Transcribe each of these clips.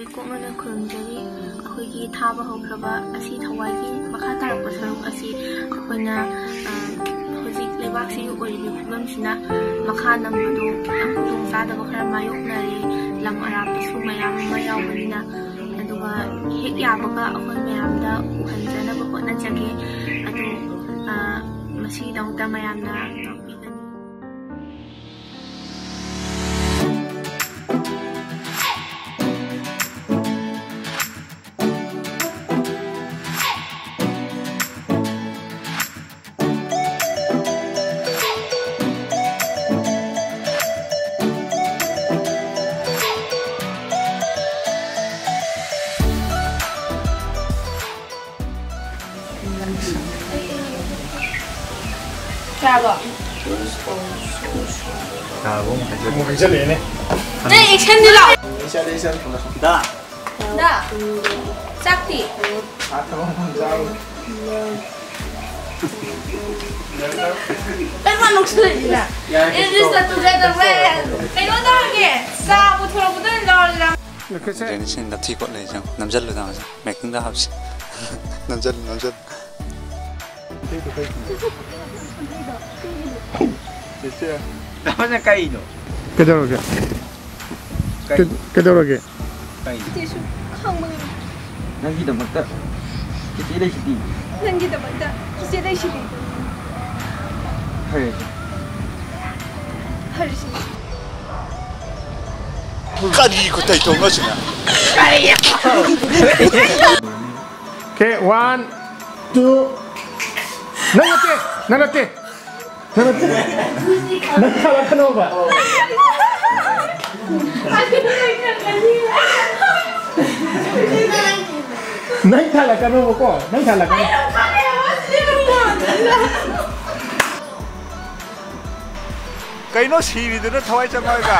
ꯊꯥꯕꯤ ꯀꯣꯛꯅꯅ ꯈꯨꯔꯨꯝꯖꯔꯤ ꯑꯩꯈꯣꯏꯒꯤ ꯊꯥꯕ ꯍꯧꯈ꯭ꯔꯕ ꯑꯁꯤ ꯊꯋꯥꯏꯒꯤ ꯃꯈꯥ ꯇꯥꯔꯛꯄ ꯁꯔꯨꯛ ꯑꯁꯤ ꯑꯩꯈꯣꯏꯅ ꯍꯧꯖꯤꯛ ꯂꯩꯕꯥꯛꯁꯤꯒꯤ ꯑꯣꯏꯔꯤꯕ ꯐꯤꯕꯝꯁꯤꯅ ꯃꯈꯥ ꯅꯝꯕꯗꯨ ꯈꯤꯇꯪ ꯈꯨꯗꯣꯡꯆꯥꯗꯕ ꯈꯔ ꯃꯥꯌꯣꯛꯅꯔꯤ ꯂꯝ ꯑꯔꯥꯞꯄꯁꯨ ꯃꯌꯥꯝ ꯑꯃ ꯌꯥꯎꯕꯅꯤꯅ ꯑꯗꯨꯒ ꯍꯦꯛ ꯌꯥꯕꯒ ꯑꯩꯈꯣꯏ ꯃꯌꯥꯝꯗ ꯎꯍꯟꯖꯅꯕ ꯍꯣꯠꯅꯖꯒꯦ ꯑꯗꯨ ꯃꯁꯤꯒꯤꯗꯃꯛꯇ ꯃꯌꯥꯝꯅ ꯉꯥꯛꯄꯤꯒꯅꯤ Chào một cái chất này này action đi nào action Da da chắc thì cái mà lúc xưa gì nè it is the together way cái đó đó kìa sao một thằng một tên lo là Jadi sini dah tiga leh jam, 6 jam lu dah macam, making dah habis, 6 jam. namanya kain itu Kedoroge. Kedoroge. kain tisu không mừng nanti dah mata kita dah sini nên gì đâu vậy kia đây xí hai hơi xí Kali ikut itu nggak sih? Okay, 1, 2. Nanate. Nakala ka na ba? Nakala ka na ba ko? Nakala ka na. Kain no sih itu na thawai cakap ka.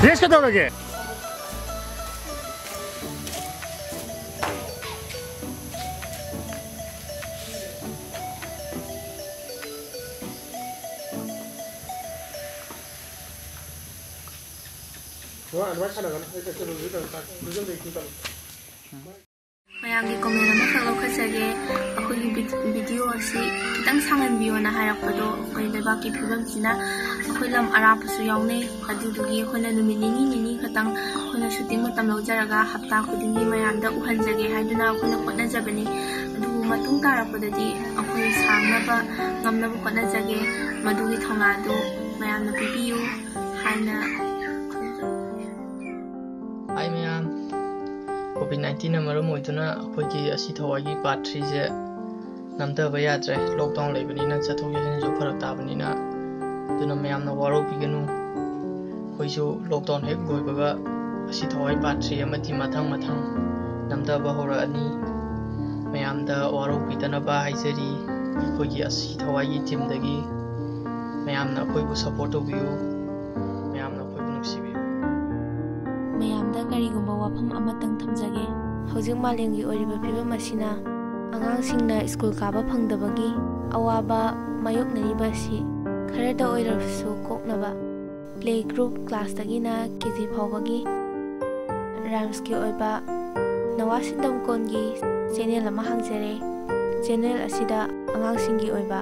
Yes, Kedoroge. ꯃꯌꯥꯝꯒꯤ comment ꯑꯃꯈꯛ ꯂꯧꯈꯠꯆꯒꯦ ꯑꯩꯈꯣꯏꯒꯤ video ꯑꯁꯤ ꯈꯤꯇꯪ ꯁꯥꯡꯍꯟꯕꯤꯌꯣꯅ ꯍꯥꯏꯔꯛꯄꯗꯣ ꯑꯩꯈꯣꯏ ꯂꯩꯕꯥꯛꯀꯤ ꯐꯤꯕꯝꯁꯤꯅ ꯑꯩꯈꯣꯏ ꯂꯝ ꯑꯔꯥꯞꯄꯁꯨ ꯌꯥꯎꯅꯩ ꯑꯗꯨꯗꯨꯒꯤ ꯑꯩꯈꯣꯏꯅ ꯅꯨꯃꯤꯠ ꯅꯤꯅꯤ ꯈꯛꯇꯪ ꯑꯩꯈꯣꯏꯅ ꯁꯨꯇꯤꯡ ꯃꯇꯝ ꯂꯧꯖꯔꯒ ꯍꯞꯇꯥ ꯈꯨꯗꯤꯡꯒꯤ ꯃꯌꯥꯝꯗ ꯎꯍꯟꯖꯒꯦ ꯍꯥꯏꯗꯨꯅ ꯑꯩꯈꯣꯏꯅ ꯍꯣꯠꯅꯖꯕꯅꯤ ꯑꯗꯨꯕꯨ ꯃꯇꯨꯡ ꯇꯥꯔꯛꯄꯗꯗꯤ ꯑꯩꯈꯣꯏ ꯁꯥꯡꯅꯕ ꯉꯝꯅꯕ ꯍꯣꯠꯅꯖꯒꯦ ꯃꯗꯨꯒꯤ ꯊꯧꯅꯥꯗꯨ ꯃꯌꯥꯝꯅ ꯄꯤꯕꯤꯌꯨ ꯍꯥꯏꯅ Hi ma'am, COVID-19 amarum oiduna akhoi asi thawai part 3 je namdaba yadre lockdown lebanina chathok yasin jo pharak tabanina duna ma'am na waro biganu khoisu lockdown hek loibaga asi thawai part 3 amati mathang namdaba hora ani ma'am da waro bidana ba haisari akhoi asi thawai team dagi ma'am na akhoi bu support obiu ma'am na akhoi bu nuksibiu ꯃꯌꯥꯝꯗ ꯀꯔꯤꯒꯨꯝꯕ ꯋꯥꯐꯝ ꯑꯃꯇꯪ ꯊꯝꯖꯒꯦ ꯍꯧꯖꯤꯛ ꯃꯥꯂꯦꯝꯒꯤ ꯑꯣꯏꯔꯤꯕ ꯐꯤꯕꯝ ꯑꯁꯤꯅ ꯑꯉꯥꯡꯁꯤꯡꯅ ꯁ꯭ꯀꯨꯜ ꯀꯥꯕ ꯐꯪꯗꯕꯒꯤ ꯑꯋꯥꯕ ꯃꯥꯌꯣꯛꯅꯔꯤꯕ ꯑꯁꯤ ꯈꯔꯗ ꯑꯣꯏꯔꯕꯁꯨ ꯀꯣꯛꯅꯕ ꯄ꯭ꯂꯦ ꯒ꯭ꯔꯨꯞ ꯀ꯭ꯂꯥꯁꯇꯒꯤꯅ KG ꯐꯥꯎꯕꯒꯤ ꯔꯥꯏꯝꯁꯀꯤ ꯑꯣꯏꯕ ꯅꯋꯥ ꯁꯤꯟꯗꯝ ꯀꯣꯟꯒꯤ ꯆꯦꯅꯦꯜ ꯑꯃ ꯍꯥꯡꯖꯔꯦ ꯆꯦꯅꯦꯜ ꯑꯁꯤꯗ ꯑꯉꯥꯡꯁꯤꯡꯒꯤ ꯑꯣꯏꯕ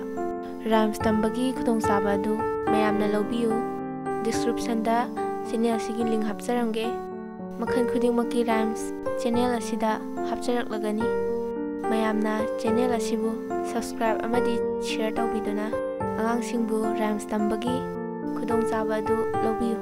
ꯔꯥꯏꯝꯁ ꯇꯝꯕꯒꯤ ꯈꯨꯗꯣꯡꯆꯥꯕ ꯑꯗꯨ ꯃꯌꯥꯝꯅ ꯂꯧꯕꯤꯌꯨ ꯗꯤꯁꯀ꯭ꯔꯤꯞꯁꯟꯗ ꯆꯦꯅꯦꯜ ꯑꯁꯤꯒꯤ ꯂꯤꯡꯛ ꯍꯥꯞꯆꯔꯝꯒꯦ ꯃꯈꯜ ꯈꯨꯗꯤꯡꯃꯛꯀꯤ ꯔꯥꯏꯝꯁ ꯆꯦꯅꯦꯜ ꯑꯁꯤꯗ ꯍꯥꯞꯆꯔꯛꯂꯒꯅꯤ ꯃꯌꯥꯝꯅ ꯆꯦꯅꯦꯜ ꯑꯁꯤꯕꯨ ꯁꯕꯁꯀ꯭ꯔꯥꯏꯕ ꯑꯃꯗꯤ ꯁꯦꯌꯔ ꯇꯧꯕꯤꯗꯨꯅ ꯑꯉꯥꯡꯁꯤꯡꯕꯨ ꯔꯥꯏꯝꯁ ꯇꯝꯕꯒꯤ ꯈꯨꯗꯣꯡꯆꯥꯕ ꯑꯗꯨ ꯂꯧꯕꯤꯌꯨ